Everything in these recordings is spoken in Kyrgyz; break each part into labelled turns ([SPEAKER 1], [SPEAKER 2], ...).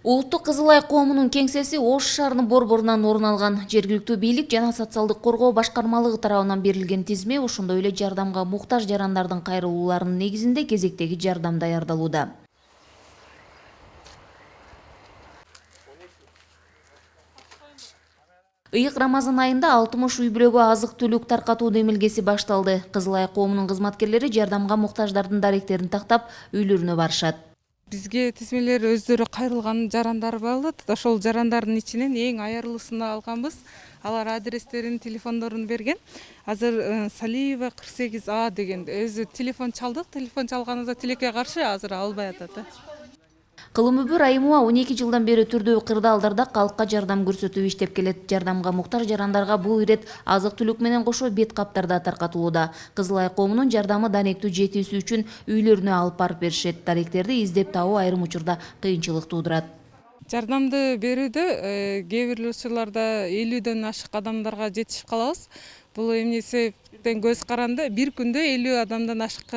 [SPEAKER 1] Улуттук Кызыл Ай коомунун кеңсеси Ош шаарынын борборунан орун алган. Жергиликтүү бийлик жана социалдык коргоо башкармалыгы тарабынан берилген тизме, ошондой эле жардамга муктаж жарандардын кайрылууларынын негизинде кезектеги жардам даярдалууда. Ыйык Рамазан айында 60 үй бүлөгө азык-түлүк таркатуу демилгеси башталды. Кызыл Ай коомунун кызматкерлери жардамга муктаждардын даректерин тактап үйлөрүнө барышат.
[SPEAKER 2] Бизге тизмелер өздөрү кайрылган жарандар болот. Ошол жарандардын ичинен эң аярлысын алганбыз. Алар адрестерин, телефондорун берген. Азыр Салиева 48А деген өзү телефон чалдык. Телефон чалганыбызда тилекке каршы азыр албай атат.
[SPEAKER 1] Кылымөбүр Айымова 12 жылдан бери түрдүү кырдаалдарда калкка жардам көрсөтүп иштеп келет. Жардамга муктаж жарандарга бул ирет азык-түлүк менен кошо бет каптарда таркатылууда. Кызыл Ай коомунун жардамы даректүү жетүүсү үчүн үйлөрүнө алып барып беришет. Даректерди издеп табуу айрым учурда кыйынчылык туудурат.
[SPEAKER 2] Жардамды берүүдө кээ бир учурларда 50дөн ашык адамдарга жетишип калабыз. Бул эмне себептен көз каранды бир күндө 50 адамдан ашык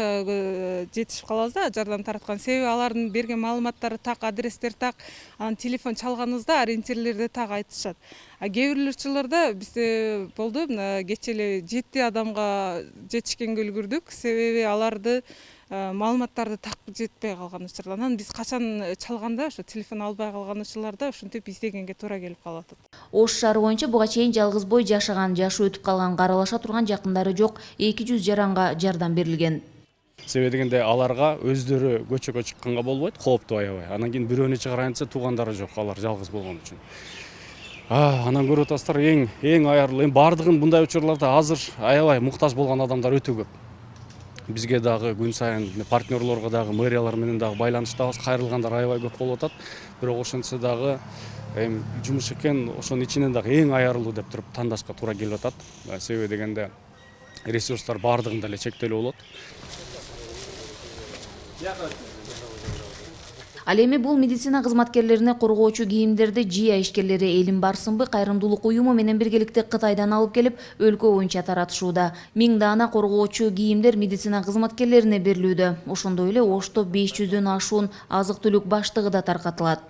[SPEAKER 2] жетишип калабыз да жардам тараткан. Себеби алардын берген маалыматтары так, адрестер так, анан телефон чалганыбызда ориентирлерди так айтышат. Кээ бир учурларда бизде болду, кечээ эле 7 адамга жетишкенге үлгүрдүк. Себеби аларды маалыматтарды так жетпей калган учурда. Анан биз качан чалганда ошо телефон албай калган учурларда ушинтип издегенге туура келип калып атат.
[SPEAKER 1] Ош шаары боюнча буга чейин жалгыз бой жашаган, жашы өтүп калган, каралаша турган жакындары жок 200 жаранга жардам берилген.
[SPEAKER 3] Себеби дегенде аларга өздөрү көчөгө чыкканга болбойт, кооптуу аябай. Анан кийин бирөөнү чыгарайын десе туугандары жок, алар жалгыз болгон үчүн. Анан көрүп атасыздар, эң аярлуу, бардыгын мындай учурларда азыр аябай муктаж болгон адамдар өтө көп. Бизге дагы күн сайын партнерлорго дагы мэриялар менен дагы байланыштабыз, кайрылгандар аябай көп болуп атат. Бирок ошентсе дагы жумуш экен, ошонун ичинен дагы эң аярлуу деп туруп тандашка туура келип атат. Себеби дегенде ресурстар бардыгында эле чектелүү болот.
[SPEAKER 1] Ал эми бул медицина кызматкерлерине коргоочу кийимдерди ЖИА ишкерлери Элим Барсынбы кайрымдуулук уюму менен биргеликте Кытайдан алып келип, өлкө боюнча таратышууда. 1000 даана коргоочу кийимдер медицина кызматкерлерине берилүүдө. Ошондой эле Ошто 500дөн ашуун азык-түлүк баштыгы да таркатылат.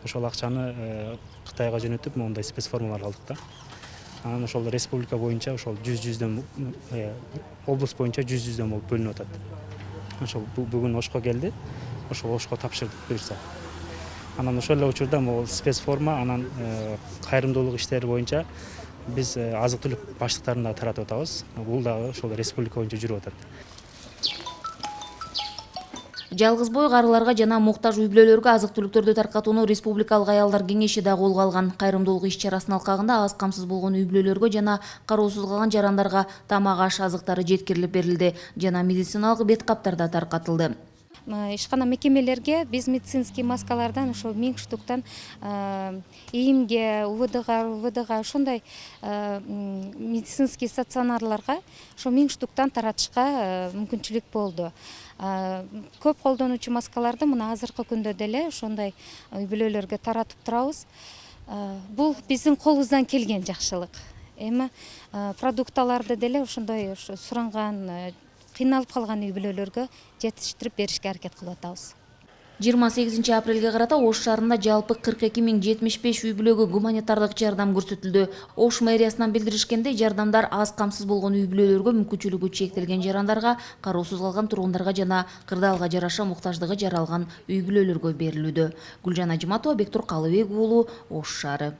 [SPEAKER 4] Ошол акчаны Кытайга жөнөтүп, мондай спецформалар алдык да. Анан ошол республика боюнча ошол 100дөн облус боюнча 100дөн болуп бөлүнүп атат. Ошол бүгүн Ошко келди. Ошол Ошко тапшырдык буюрса. Анан ошол эле учурда могул спецформа, анан кайрымдуулук иштери боюнча биз азык-түлүк баштыктарын да таратып атабыз. Бул дагы ошол республика боюнча жүрүп атат.
[SPEAKER 1] Жалгыз бой карыларга жана муктаж үй бүлөлөргө азык-түлүктөрдү таркатууну Республикалык аялдар кеңеши да колго алган. Кайрымдуулук иш-чарасынын алкагында аз камсыз болгон үй бүлөлөргө жана кароосуз калган жарандарга тамак аш азыктары жеткирилип берилди жана медициналык бет каптар да таркатылды.
[SPEAKER 5] Ишкана мекемелерге биз медицинский маскалардан ошо 1000 штуктан ИИМге, УВДга ошондой медицинский стационарларга ошо 1000 штуктан таратышка мүмкүнчүлүк болду. Көп колдонуучу маскаларды мына азыркы күндө деле ошондой үй бүлөлөргө таратып турабыз. Бул биздин колубуздан келген жакшылык. Эми продукталарды деле ошондой суранган кыйналып калган үй бүлөлөргө жетиштирип беришке аракет кылып атабыз.
[SPEAKER 1] 28 апрелге карата Ош шаарында жалпы 42.075 үй бүлөгө гуманитардык жардам көрсөтүлдү. Ош мэриясынан билдиришкендей, жардамдар аз камсыз болгон үй бүлөлөргө, мүмкүнчүлүгү чектелген жарандарга, кароосуз калган тургундарга жана кырдаалга жараша муктаждыгы жаралган үй бүлөлөргө берилүүдө. Гүлжан Ажиматова, Бектур Калыбек уулу, Ош шаары.